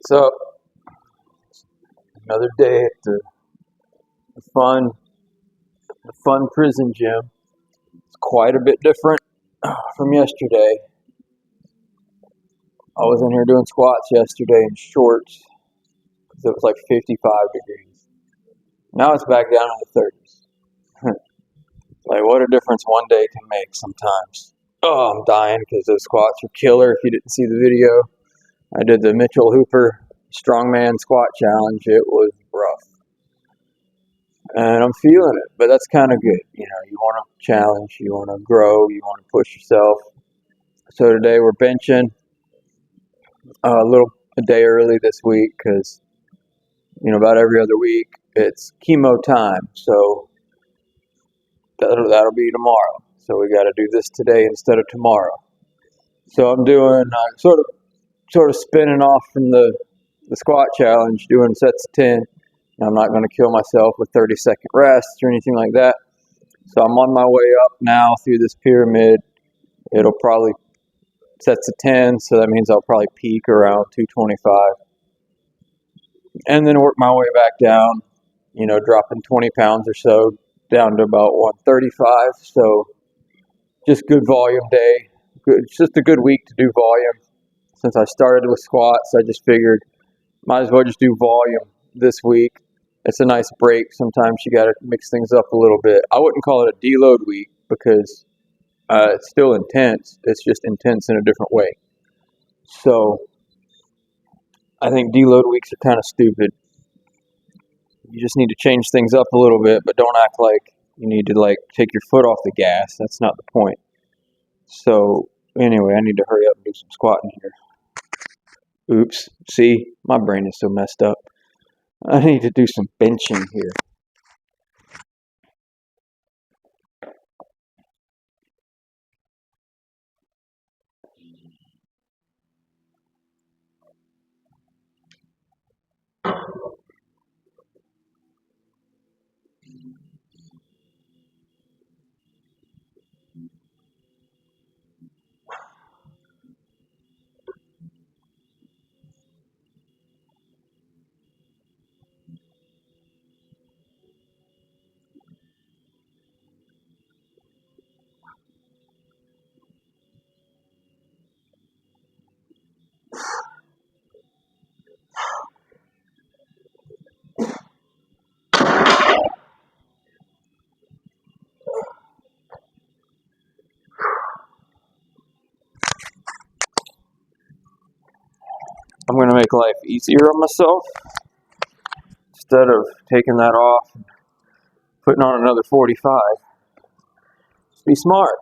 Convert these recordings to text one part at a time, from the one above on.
What's up? Another day at the fun prison gym. It's quite a bit different from yesterday. I was in here doing squats yesterday in shorts because it was like 55 degrees. Now it's back down in the 30s. Like, what a difference one day can make sometimes. Oh, I'm dying because those squats are killer. If you didn't see the video, I did the Mitchell Hooper Strongman Squat Challenge. It was rough. And I'm feeling it, but that's kind of good. You know, you want to challenge, you want to grow, you want to push yourself. So today we're benching a day early this week because, about every other week it's chemo time. So that'll be tomorrow. So we got to do this today instead of tomorrow. So I'm doing sort of spinning off from the squat challenge, doing sets of 10. I'm not going to kill myself with 30-second rests or anything like that. So I'm on my way up now through this pyramid. It'll probably sets of 10, so that means I'll probably peak around 225. And then work my way back down, dropping 20 pounds or so down to about 135. So just good volume day. It's just a good week to do volume. Since I started with squats, I just figured might as well just do volume this week. It's a nice break. Sometimes you got to mix things up a little bit. I wouldn't call it a deload week because it's still intense. It's just intense in a different way. So I think deload weeks are kind of stupid. You just need to change things up a little bit, but don't act like you need to take your foot off the gas. That's not the point. So anyway, I need to hurry up and do some squatting here. Oops. See, my brain is so messed up. I need to do some benching here. I'm going to make life easier on myself. Instead of taking that off and putting on another 45, just be smart.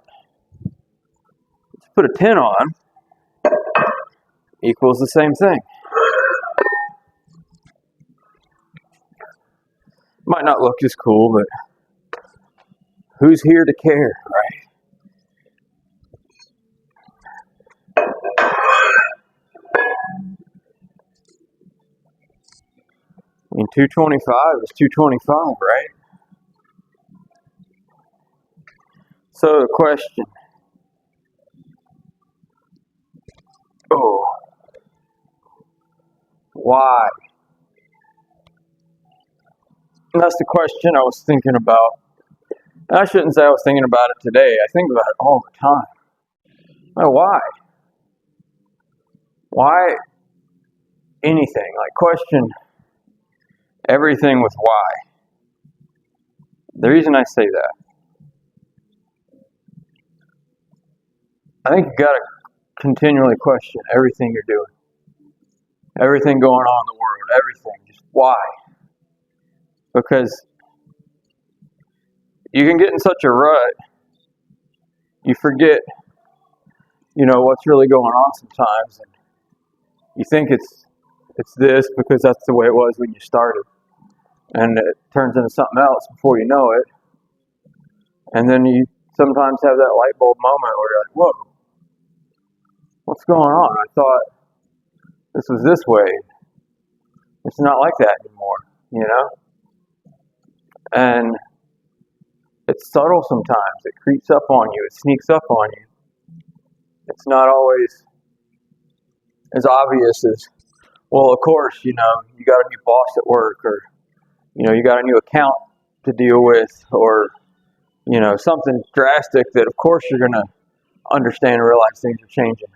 Just put a 10 on equals the same thing. Might not look as cool, but who's here to care, right? I mean, 225 is 225, right? So the question, why? And that's the question I was thinking about. And I shouldn't say I was thinking about it today. I think about it all the time. Well, why? Why anything? Question everything with why. The reason I say that, I think you gotta continually question everything you're doing. Everything going on in the world, everything. Just why? Because you can get in such a rut, you forget, what's really going on sometimes. And you think it's this because that's the way it was when you started. And it turns into something else before you know it. And then you sometimes have that light bulb moment where you're like, whoa, what's going on? I thought this was this way. It's not like that anymore, And it's subtle sometimes. It creeps up on you. It sneaks up on you. It's not always as obvious as Well, of course, you got a new boss at work, or, you got a new account to deal with, or, something drastic that, of course, you're going to understand and realize things are changing.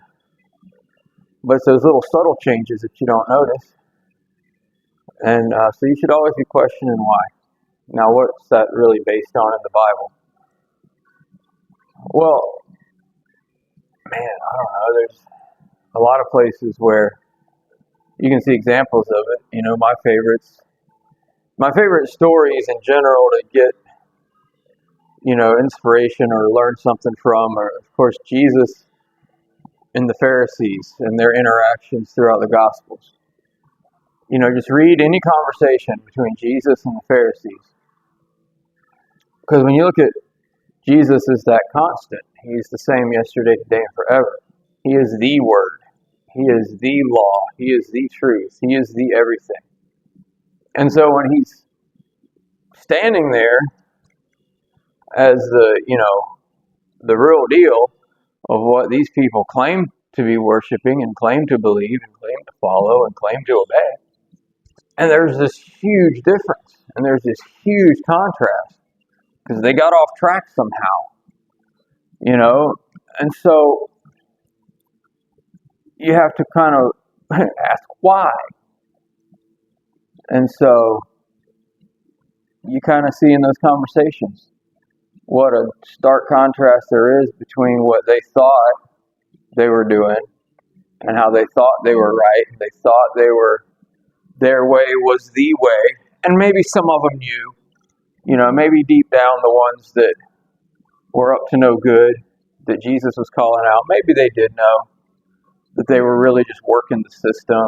But it's those little subtle changes that you don't notice. And so you should always be questioning why. Now, what's that really based on in the Bible? Well, man, I don't know. There's a lot of places where you can see examples of it. My favorite stories in general to get, inspiration or learn something from are, of course, Jesus and the Pharisees and their interactions throughout the Gospels. Just read any conversation between Jesus and the Pharisees. Because when you look at Jesus as that constant, He's the same yesterday, today, and forever. He is the Word. He is the law. He is the truth. He is the everything. And so when He's standing there as the real deal of what these people claim to be worshiping and claim to believe and claim to follow and claim to obey, and there's this huge difference and there's this huge contrast because they got off track somehow, and so you have to kind of ask why. And so you kind of see in those conversations what a stark contrast there is between what they thought they were doing and how they thought they were right. They thought their way was the way. And maybe some of them knew, maybe deep down the ones that were up to no good that Jesus was calling out, maybe they did know that they were really just working the system,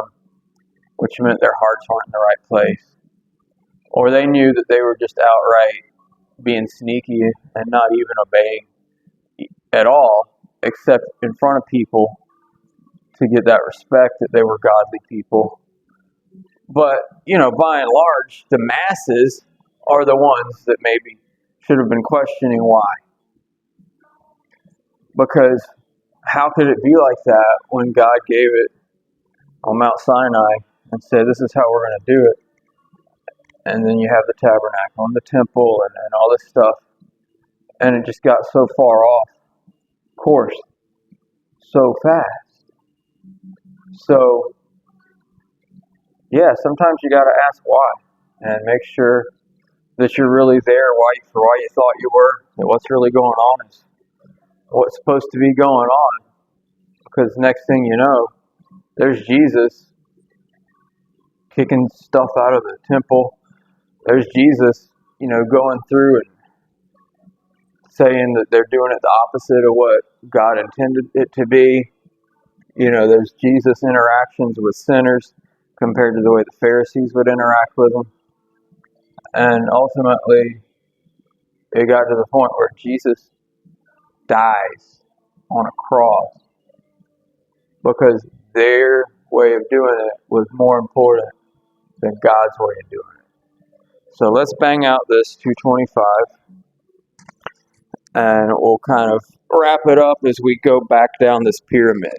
which meant their hearts weren't in the right place. Or they knew that they were just outright being sneaky and not even obeying at all, except in front of people to get that respect that they were godly people. But, by and large, the masses are the ones that maybe should have been questioning why. Because how could it be like that when God gave it on Mount Sinai and said, this is how we're going to do it? And then you have the tabernacle and the temple and all this stuff. And it just got so far off course so fast. So, yeah, sometimes you got to ask why and make sure that you're really there for why you thought you were, and what's really going on is what's supposed to be going on. Because next thing you know, there's Jesus kicking stuff out of the temple. There's Jesus, going through and saying that they're doing it the opposite of what God intended it to be. There's Jesus' interactions with sinners compared to the way the Pharisees would interact with them. And ultimately, it got to the point where Jesus dies on a cross because their way of doing it was more important than God's way of doing it. So let's bang out this 225, and we'll kind of wrap it up as we go back down this pyramid.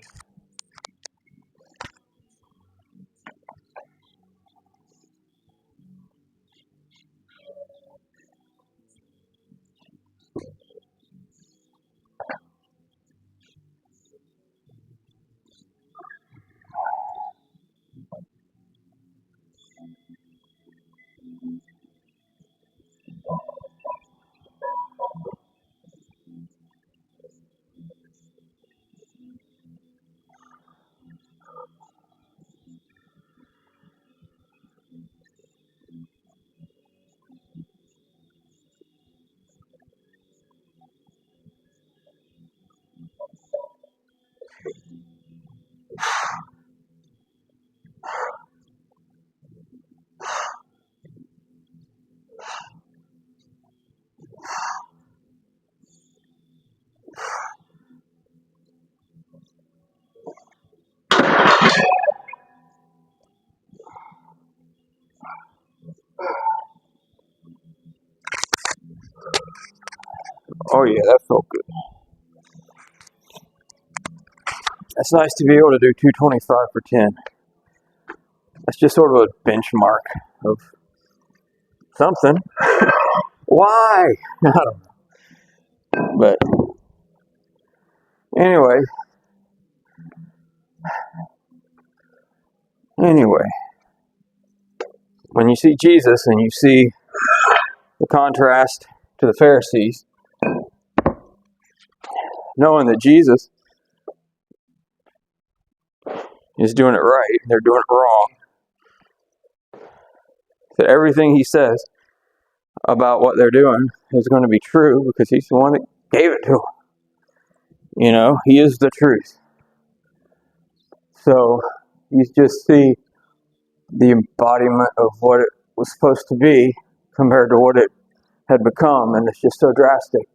Oh yeah, that felt good. It's nice to be able to do 225 for 10. That's just sort of a benchmark of something. Why? I don't know. But anyway, when you see Jesus and you see the contrast to the Pharisees, knowing that Jesus is doing it right, they're doing it wrong, that everything he says about what they're doing is going to be true because he's the one that gave it to them. You know, he is the truth. So you just see the embodiment of what it was supposed to be compared to what it had become, and it's just so drastic.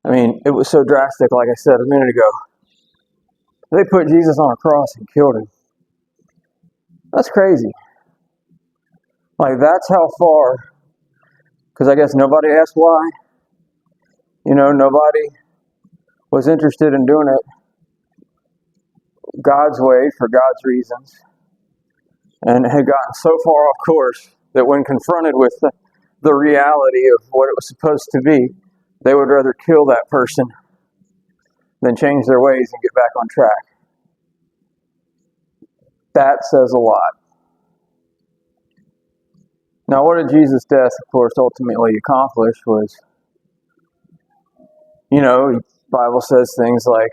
I mean, it was so drastic, like I said a minute ago. They put Jesus on a cross and killed him. That's crazy. Like, that's how far, because I guess nobody asked why. You know, nobody was interested in doing it God's way for God's reasons, and had gotten so far off course that when confronted with the reality of what it was supposed to be, they would rather kill that person than change their ways and get back on track. That says a lot. Now, what did Jesus' death, of course, ultimately accomplish was, you know, the Bible says things like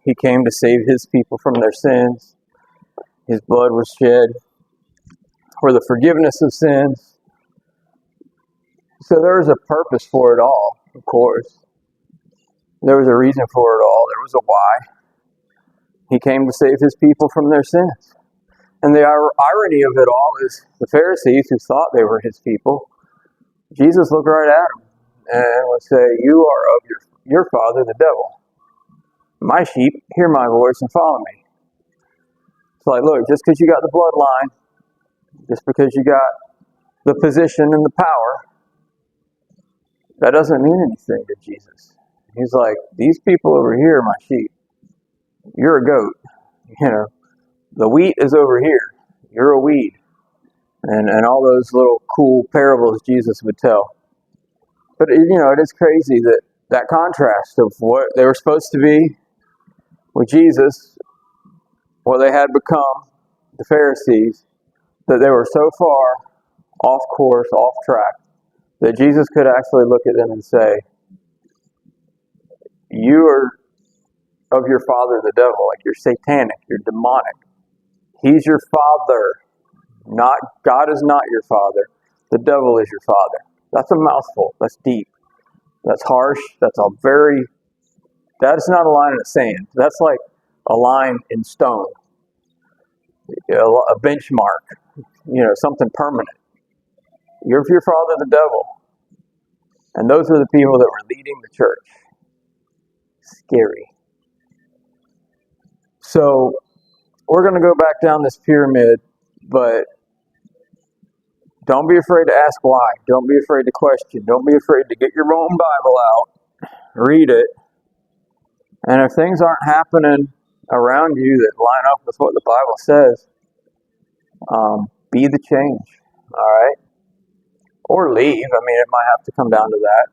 he came to save his people from their sins. His blood was shed for the forgiveness of sins. So there was a purpose for it all, of course. There was a reason for it all. There was a why. He came to save his people from their sins. And the irony of it all is the Pharisees, who thought they were his people, Jesus looked right at them and would say, "You are of your father, the devil. My sheep hear my voice and follow me." It's like, look, just because you got the bloodline, just because you got the position and the power, that doesn't mean anything to Jesus. He's like, these people over here are my sheep. You're a goat. You know, the wheat is over here. You're a weed. And all those little cool parables Jesus would tell. But, you know, it is crazy that contrast of what they were supposed to be with Jesus, what they had become, the Pharisees, that they were so far off course, off track, that Jesus could actually look at them and say, "You are of your father, the devil. Like, you're satanic, you're demonic. He's your father. Not God is not your father. The devil is your father." That's a mouthful. That's deep. That's harsh. That's not a line in the sand. That's like a line in stone. You know, a benchmark. You know, something permanent. You're of your father, the devil. And those are the people that were leading the church. Scary. So we're going to go back down this pyramid, but don't be afraid to ask why. Don't be afraid to question. Don't be afraid to get your own Bible out, read it, and if things aren't happening around you that line up with what the Bible says, be the change, all right? Or leave. I mean, it might have to come down to that.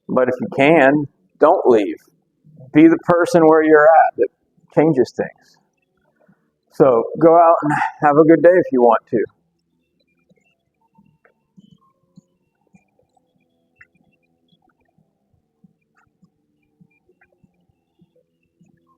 But if you can, don't leave. Be the person where you're at that changes things. So go out and have a good day if you want to.